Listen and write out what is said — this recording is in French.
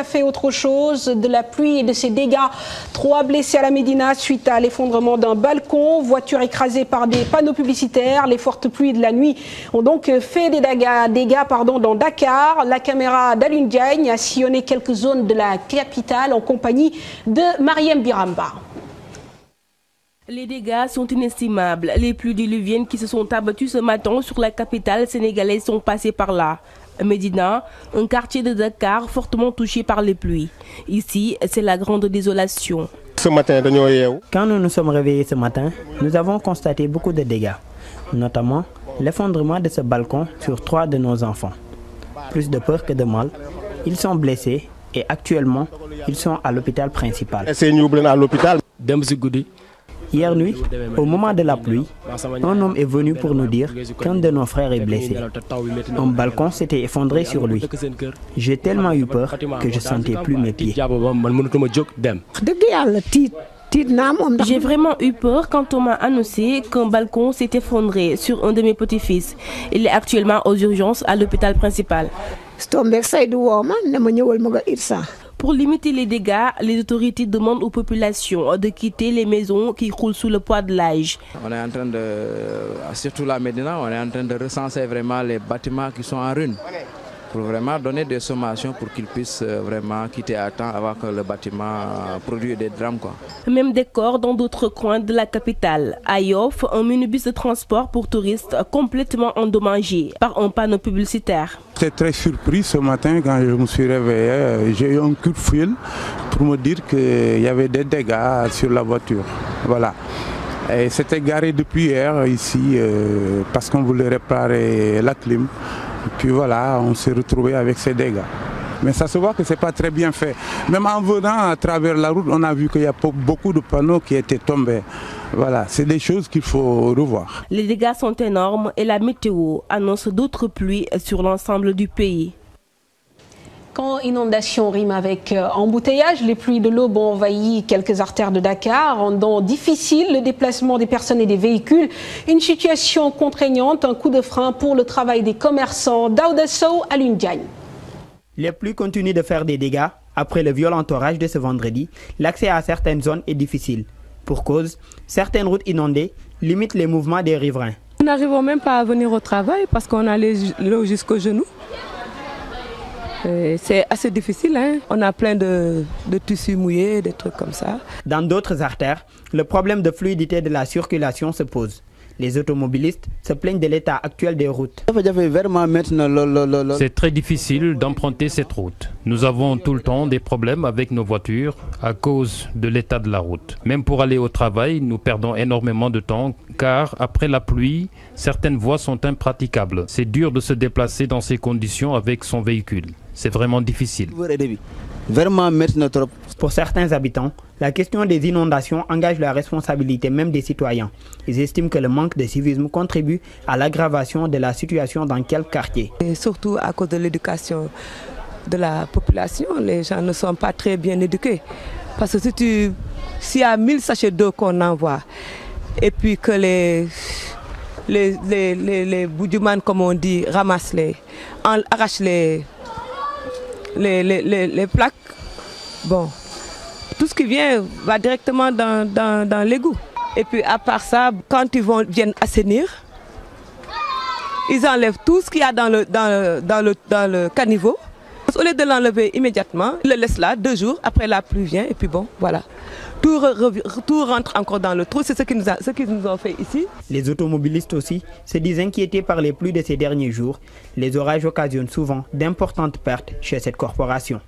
A fait autre chose, de la pluie et de ses dégâts. 3 blessés à la Médina suite à l'effondrement d'un balcon, voiture écrasée par des panneaux publicitaires. Les fortes pluies de la nuit ont donc fait des dégâts dans Dakar. La caméra d'Alioune Diagne a sillonné quelques zones de la capitale en compagnie de Mariem Biramba. Les dégâts sont inestimables. Les pluies diluviennes qui se sont abattues ce matin sur la capitale sénégalaise sont passées par là. Médina, un quartier de Dakar fortement touché par les pluies. Ici, c'est la grande désolation. Ce matin, quand nous nous sommes réveillés ce matin, nous avons constaté beaucoup de dégâts, notamment l'effondrement de ce balcon sur 3 de nos enfants. Plus de peur que de mal, ils sont blessés et actuellement, ils sont à l'hôpital principal. Hier nuit, au moment de la pluie, un homme est venu pour nous dire qu'un de nos frères est blessé. Un balcon s'était effondré sur lui. J'ai tellement eu peur que je ne sentais plus mes pieds. J'ai vraiment eu peur quand on m'a annoncé qu'un balcon s'est effondré sur un de mes petits-fils. Il est actuellement aux urgences à l'hôpital principal. Pour limiter les dégâts, les autorités demandent aux populations de quitter les maisons qui croulent sous le poids de l'âge. On est en train de, surtout la Médina, on est en train de recenser vraiment les bâtiments qui sont en ruine, pour vraiment donner des sommations pour qu'ils puissent vraiment quitter à temps avant que le bâtiment produise des drames. Même décor dans d'autres coins de la capitale. À Yoff, un minibus de transport pour touristes complètement endommagé par un panneau publicitaire. J'étais très surpris ce matin quand je me suis réveillé. J'ai eu un coup de fil pour me dire qu'il y avait des dégâts sur la voiture. Voilà. Et c'était garé depuis hier ici parce qu'on voulait réparer la clim. Et puis voilà, on s'est retrouvé avec ces dégâts. Mais ça se voit que ce n'est pas très bien fait. Même en venant à travers la route, on a vu qu'il y a beaucoup de panneaux qui étaient tombés. Voilà, c'est des choses qu'il faut revoir. Les dégâts sont énormes et la météo annonce d'autres pluies sur l'ensemble du pays. Quand inondation rime avec embouteillage, les pluies de l'aube ont envahi quelques artères de Dakar, rendant difficile le déplacement des personnes et des véhicules. Une situation contraignante, un coup de frein pour le travail des commerçants. Daouda Sow, Alioune Diagne. Les pluies continuent de faire des dégâts. Après le violent orage de ce vendredi, l'accès à certaines zones est difficile. Pour cause, certaines routes inondées limitent les mouvements des riverains. Nous n'arrivons même pas à venir au travail parce qu'on a l'eau jusqu'aux genoux. C'est assez difficile, hein? On a plein de tissus mouillés, des trucs comme ça. Dans d'autres artères, le problème de fluidité de la circulation se pose. Les automobilistes se plaignent de l'état actuel des routes. C'est très difficile d'emprunter cette route. Nous avons tout le temps des problèmes avec nos voitures à cause de l'état de la route. Même pour aller au travail, nous perdons énormément de temps car après la pluie, certaines voies sont impraticables. C'est dur de se déplacer dans ces conditions avec son véhicule. C'est vraiment difficile. Pour certains habitants, la question des inondations engage la responsabilité même des citoyens. Ils estiment que le manque de civisme contribue à l'aggravation de la situation dans quelques quartiers. Et surtout à cause de l'éducation de la population, les gens ne sont pas très bien éduqués. Parce que s'il y a 1000 sachets d'eau qu'on envoie, et puis que les boudjoumanes, comme on dit, ramassent arrachent les plaques, bon, tout ce qui vient va directement dans l'égout. Et puis à part ça, quand ils viennent assainir, ils enlèvent tout ce qu'il y a dans le caniveau. Au lieu de l'enlever immédiatement, ils le laissent là 2 jours, après la pluie vient et puis bon, voilà. Tout rentre encore dans le trou, c'est ce qu'ils nous ont fait ici. Les automobilistes aussi se disent inquiétés par les pluies de ces derniers jours. Les orages occasionnent souvent d'importantes pertes chez cette corporation.